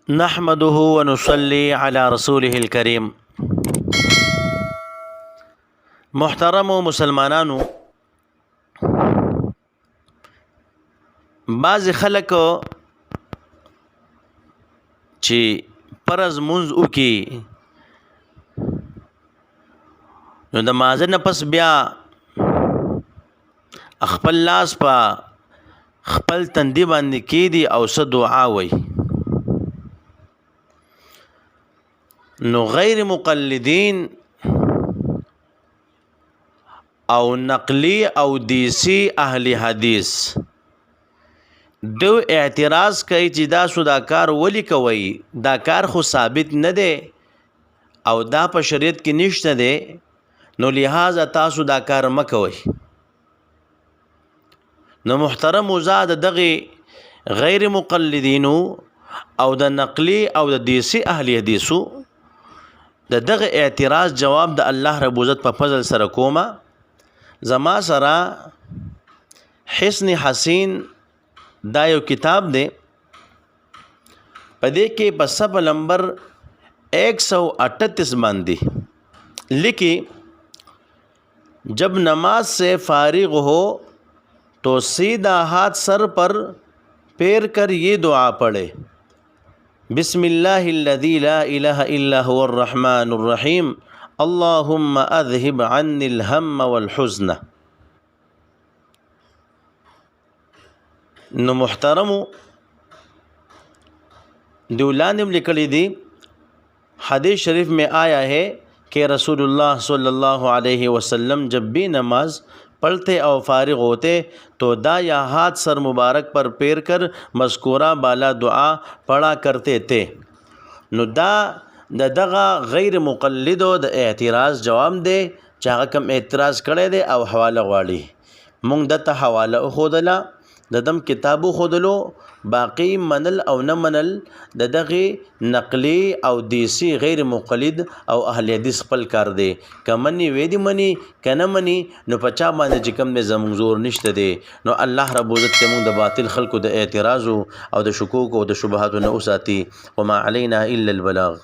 نحمده ونصلي على رسوله الكريم. محترم مسلمانانو، بعض خلک چې فرض منځ وکي نو د مازه نه پس بیا خپل لاس په خپل تندي باندې کیدی او څه دعا وای. نو غیر مقلدین او نقلی او دیسی اهل حدیث دو اعتراض کوي چې دا سو دا کار ولی کوي، دا کار خو ثابت نه دی او دا په شریعت کې نشته دی، نو لہذا تاسو دا کار مکوئ. نو محترم وزاد دغه غیر مقلدینو او د نقلی او د دیسی اهل حدیثو دغه اعتراض جواب د الله رب عزت په فضل سره کومه. زما سره حسن حسین دا یو کتاب دی، پدې کې په صفحه نمبر 138 باندې لکھی جب نماز سے فارغ ہو تو سیدھا ہاتھ سر پر پھیر کر یہ دعا پڑھے: بسم اللہ الذی لا الہ الا هو الرحمن الرحیم اللہم اذہب عنی الہم والحزن. نو محترمو دولانم لکلی دی حدیث شریف میں آیا ہے کہ رسول اللہ صلی اللہ علیہ وسلم جب بھی نماز پڑھتے اور فارغ ہوتے تو دایاں ہاتھ سر مبارک پر پھیر کر مذکورہ بالا دعا پڑھا کرتے تھے. نو دا دغه غیر مقلدو د اعتراض جواب دی چې هغه کوم اعتراض کړی دی او حواله غواړي. مونږ دته حواله وښودله، د دم کتابو خودلو، باقی منل او نه منل د دغه نقلی او دیسی غیر مقلد او اهل حدیث خپل کار دی. که منی وې دی منی، که نه منی نو په چا باندې چې کوم دی زموږ زور نشته دی. نو الله رب عزت ته مونږ د باطل خلکو د اعتراض او د شکوک او د شبهاتو نه وساتي. وما علینا الا البلاغ.